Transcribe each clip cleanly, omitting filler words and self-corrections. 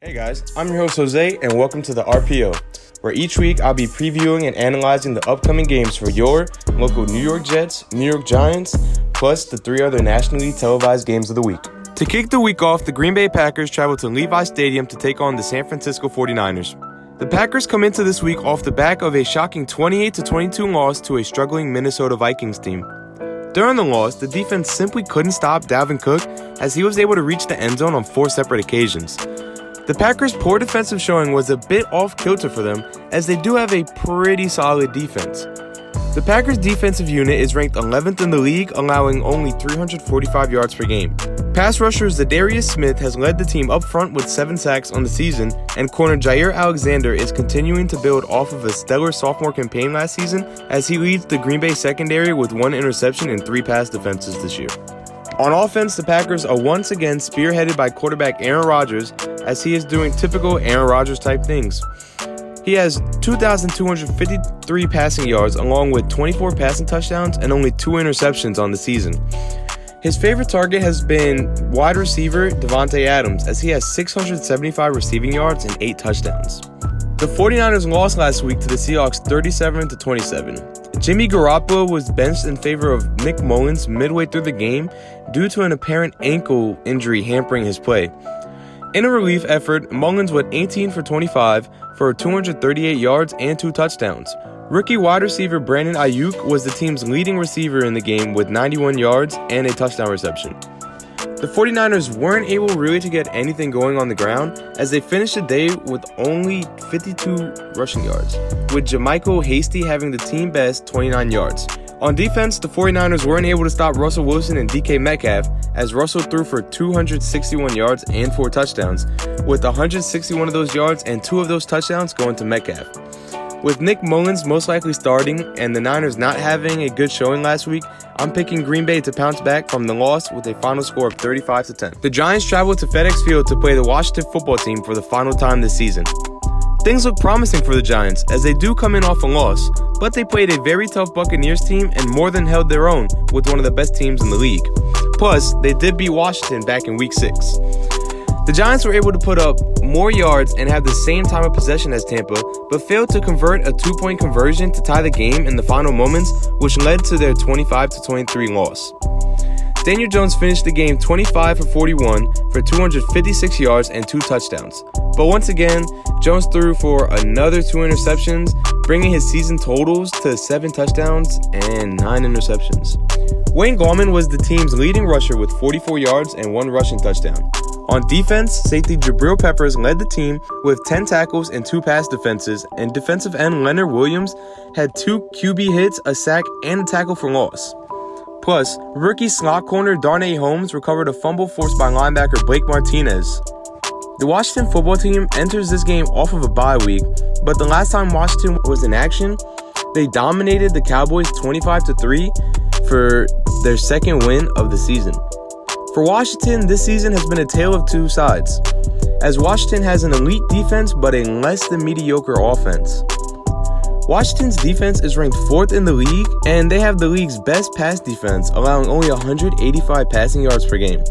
Hey guys, I'm your host Jose and welcome to the RPO, where each week I'll be previewing and analyzing the upcoming games for your local New York Jets, New York Giants, plus the 3 other nationally televised games of the week. To kick the week off, the Green Bay Packers travel to Levi Stadium to take on the San Francisco 49ers. The Packers come into this week off the back of a shocking 28-22 loss to a struggling Minnesota Vikings team. During the loss, the defense simply couldn't stop Dalvin Cook as he was able to reach the end zone on 4 separate occasions. The Packers' poor defensive showing was a bit off kilter for them, as they do have a pretty solid defense. The Packers' defensive unit is ranked 11th in the league, allowing only 345 yards per game. Pass rusher Zadarius Smith has led the team up front with 7 sacks on the season, and corner Jair Alexander is continuing to build off of a stellar sophomore campaign last season, as he leads the Green Bay secondary with 1 interception and 3 pass defenses this year. On offense, the Packers are once again spearheaded by quarterback Aaron Rodgers, as he is doing typical Aaron Rodgers type things. He has 2,253 passing yards along with 24 passing touchdowns and only 2 interceptions on the season. His favorite target has been wide receiver Davante Adams, as he has 675 receiving yards and 8 touchdowns. The 49ers lost last week to the Seahawks 37-27. Jimmy Garoppolo was benched in favor of Nick Mullins midway through the game due to an apparent ankle injury hampering his play. In a relief effort, Mullins went 18 for 25 for 238 yards and 2 touchdowns. Rookie wide receiver Brandon Ayuk was the team's leading receiver in the game with 91 yards and a touchdown reception. The 49ers weren't able really to get anything going on the ground, as they finished the day with only 52 rushing yards, with JaMycal Hasty having the team best 29 yards. On defense, the 49ers weren't able to stop Russell Wilson and DK Metcalf, as Russell threw for 261 yards and 4 touchdowns, with 161 of those yards and 2 of those touchdowns going to Metcalf. With Nick Mullins most likely starting and the Niners not having a good showing last week, I'm picking Green Bay to pounce back from the loss with a final score of 35-10. The Giants travel to FedEx Field to play the Washington football team for the final time this season. Things look promising for the Giants, as they do come in off a loss, but they played a very tough Buccaneers team and more than held their own with one of the best teams in the league. Plus, they did beat Washington back in Week 6. The Giants were able to put up more yards and have the same time of possession as Tampa, but failed to convert a 2-point conversion to tie the game in the final moments, which led to their 25-23 loss. Daniel Jones finished the game 25 for 41 for 256 yards and 2 touchdowns. But once again, Jones threw for another 2 interceptions, bringing his season totals to 7 touchdowns and 9 interceptions. Wayne Gallman was the team's leading rusher with 44 yards and 1 rushing touchdown. On defense, safety Jabril Peppers led the team with 10 tackles and 2 pass defenses, and defensive end Leonard Williams had 2 QB hits, a sack, and a tackle for loss. Plus, rookie slot corner Darnay Holmes recovered a fumble forced by linebacker Blake Martinez. The Washington football team enters this game off of a bye week, but the last time Washington was in action, they dominated the Cowboys 25-3 for their second win of the season. For Washington, this season has been a tale of 2 sides, as Washington has an elite defense but a less than mediocre offense. Washington's defense is ranked 4th in the league, and they have the league's best pass defense, allowing only 185 passing yards per game.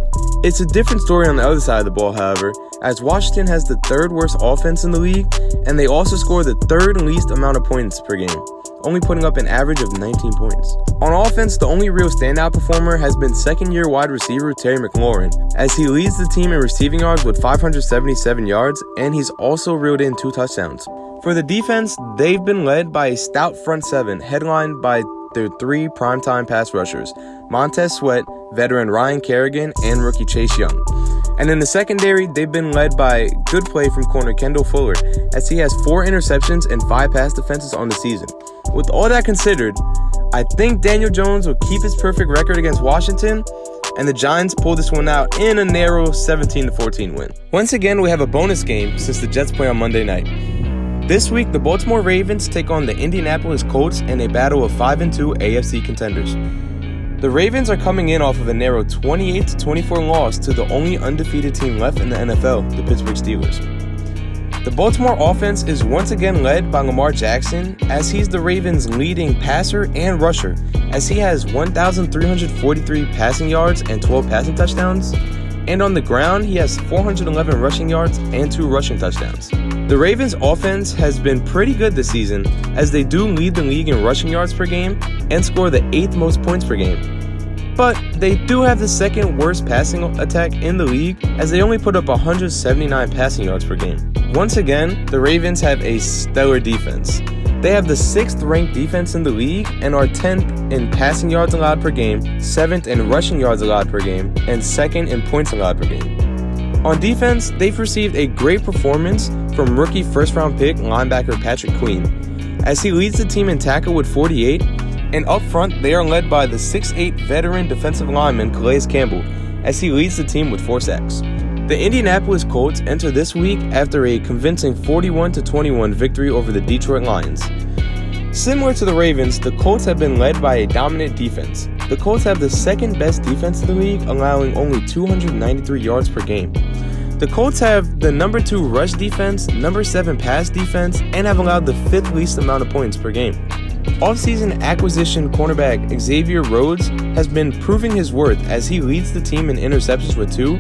It's a different story on the other side of the ball, however, as Washington has the 3rd worst offense in the league, and they also score the 3rd least amount of points per game, only putting up an average of 19 points. On offense, the only real standout performer has been second-year wide receiver Terry McLaurin, as he leads the team in receiving yards with 577 yards, and he's also reeled in 2 touchdowns. For the defense, they've been led by a stout front 7, headlined by their 3 primetime pass rushers, Montez Sweat, veteran Ryan Kerrigan, and rookie Chase Young. And in the secondary, they've been led by good play from corner Kendall Fuller, as he has 4 interceptions and 5 pass defenses on the season. With all that considered, I think Daniel Jones will keep his perfect record against Washington, and the Giants pull this one out in a narrow 17-14 win. Once again, we have a bonus game since the Jets play on Monday night. This week, the Baltimore Ravens take on the Indianapolis Colts in a battle of 5-2 AFC contenders. The Ravens are coming in off of a narrow 28-24 loss to the only undefeated team left in the NFL, the Pittsburgh Steelers. The Baltimore offense is once again led by Lamar Jackson, as he's the Ravens' leading passer and rusher, as he has 1,343 passing yards and 12 passing touchdowns. and on the ground, he has 411 rushing yards and 2 rushing touchdowns. The Ravens' offense has been pretty good this season, as they do lead the league in rushing yards per game and score the 8th most points per game. But they do have the 2nd worst passing attack in the league, as they only put up 179 passing yards per game. Once again, the Ravens have a stellar defense. They have the 6th ranked defense in the league and are 10th in passing yards allowed per game, 7th in rushing yards allowed per game, and 2nd in points allowed per game. On defense, they've received a great performance from rookie first-round pick linebacker Patrick Queen, as he leads the team in tackle with 48, and up front they are led by the 6'8" veteran defensive lineman Calais Campbell, as he leads the team with 4 sacks. The Indianapolis Colts enter this week after a convincing 41-21 victory over the Detroit Lions. Similar to the Ravens, the Colts have been led by a dominant defense. The Colts have the 2nd best defense in the league, allowing only 293 yards per game. The Colts have the number 2 rush defense, number 7 pass defense, and have allowed the 5th least amount of points per game. Offseason acquisition cornerback Xavier Rhodes has been proving his worth, as he leads the team in interceptions with 2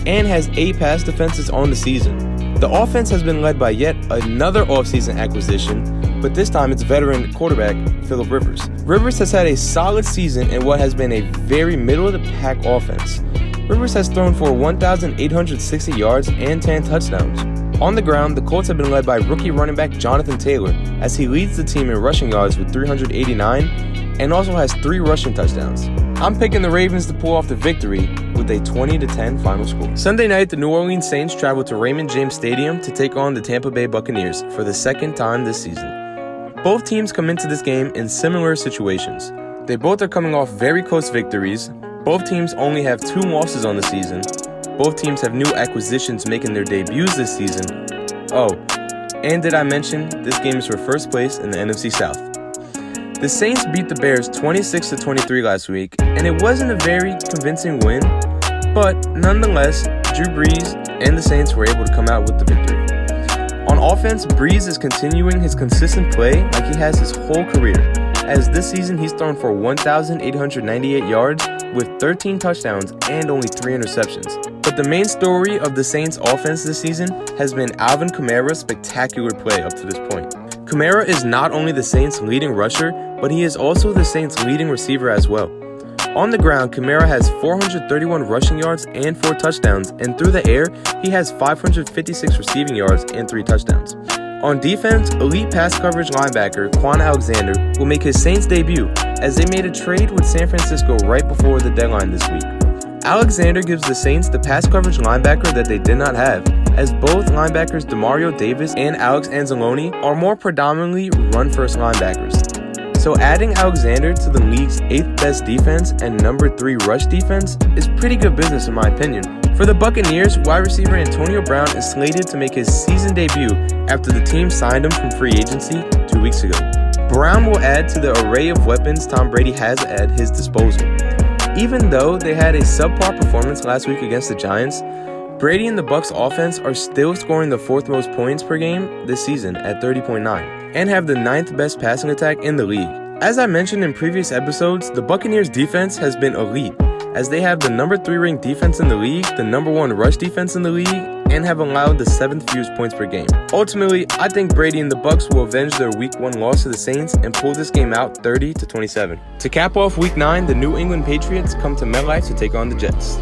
and has 8 pass defenses on the season. The offense has been led by yet another offseason acquisition, but this time it's veteran quarterback Phillip Rivers. Rivers has had a solid season in what has been a very middle-of-the-pack offense. Rivers has thrown for 1,860 yards and 10 touchdowns. On the ground, the Colts have been led by rookie running back Jonathan Taylor, as he leads the team in rushing yards with 389 and also has 3 rushing touchdowns. I'm picking the Ravens to pull off the victory with a 20-10 final score. Sunday night, the New Orleans Saints traveled to Raymond James Stadium to take on the Tampa Bay Buccaneers for the 2nd time this season. Both teams come into this game in similar situations. They both are coming off very close victories. Both teams only have 2 losses on the season. Both teams have new acquisitions making their debuts this season. Oh, and did I mention this game is for first place in the NFC South? The Saints beat the Bears 26-23 last week, and it wasn't a very convincing win, but nonetheless, Drew Brees and the Saints were able to come out with the victory. On offense, Brees is continuing his consistent play like he has his whole career, as this season he's thrown for 1,898 yards with 13 touchdowns and only 3 interceptions. But the main story of the Saints offense this season has been Alvin Kamara's spectacular play up to this point. Kamara is not only the Saints' leading rusher, but he is also the Saints' leading receiver as well. On the ground, Kamara has 431 rushing yards and 4 touchdowns, and through the air, he has 556 receiving yards and 3 touchdowns. On defense, elite pass coverage linebacker Quan Alexander will make his Saints debut, as they made a trade with San Francisco right before the deadline this week. Alexander gives the Saints the pass coverage linebacker that they did not have, as both linebackers Demario Davis and Alex Anzalone are more predominantly run-first linebackers. So adding Alexander to the league's 8th best defense and number 3 rush defense is pretty good business in my opinion. For the Buccaneers, wide receiver Antonio Brown is slated to make his season debut after the team signed him from free agency 2 weeks ago. Brown will add to the array of weapons Tom Brady has at his disposal. Even though they had a subpar performance last week against the Giants, Brady and the Bucs offense are still scoring the 4th most points per game this season at 30.9 and have the 9th best passing attack in the league. As I mentioned in previous episodes, the Buccaneers defense has been elite, as they have the number 3 ranked defense in the league, the number 1 rush defense in the league, and have allowed the 7th fewest points per game. Ultimately, I think Brady and the Bucs will avenge their Week 1 loss to the Saints and pull this game out 30-27. To cap off Week 9, the New England Patriots come to MetLife to take on the Jets.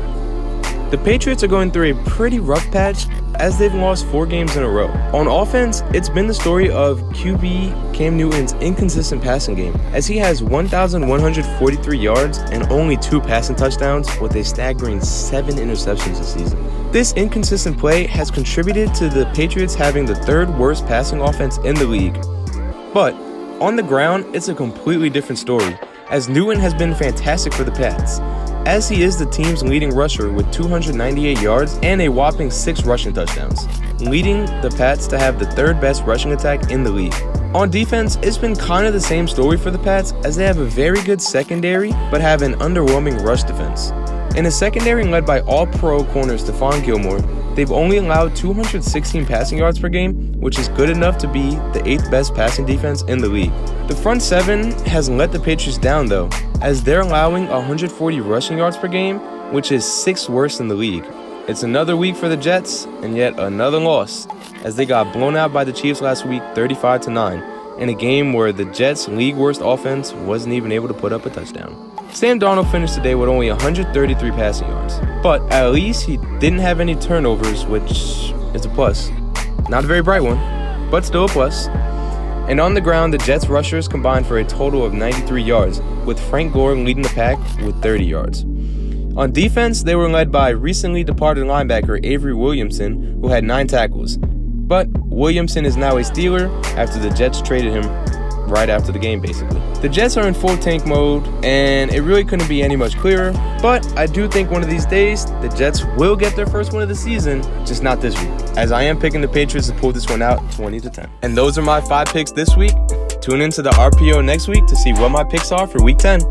The Patriots are going through a pretty rough patch, as they've lost 4 games in a row. On offense, it's been the story of QB Cam Newton's inconsistent passing game, as he has 1,143 yards and only 2 passing touchdowns with a staggering 7 interceptions this season. This inconsistent play has contributed to the Patriots having the 3rd worst passing offense in the league. But on the ground, it's a completely different story, as Newton has been fantastic for the Pats, as he is the team's leading rusher with 298 yards and a whopping 6 rushing touchdowns, leading the Pats to have the 3rd best rushing attack in the league. On defense, it's been kind of the same story for the Pats, as they have a very good secondary but have an underwhelming rush defense. In a secondary led by all-pro corner Stephon Gilmore, they've only allowed 216 passing yards per game, which is good enough to be the 8th best passing defense in the league. The front 7 has let the Patriots down though, as they're allowing 140 rushing yards per game, which is 6th worst in the league. It's another week for the Jets, and yet another loss, as they got blown out by the Chiefs last week 35-9, in a game where the Jets' league-worst offense wasn't even able to put up a touchdown. Sam Darnold finished the day with only 133 passing yards, but at least he didn't have any turnovers, which is a plus. Not a very bright one, but still a plus. And on the ground, the Jets rushers combined for a total of 93 yards, with Frank Gore leading the pack with 30 yards. On defense, they were led by recently departed linebacker Avery Williamson, who had 9 tackles. But Williamson is now a Steeler after the Jets traded him right after the game, basically. The Jets are in full tank mode, and it really couldn't be any much clearer, but I do think one of these days, the Jets will get their first win of the season, just not this week, as I am picking the Patriots to pull this one out 20-10. And those are my 5 picks this week. Tune into the RPO next week to see what my picks are for Week 10.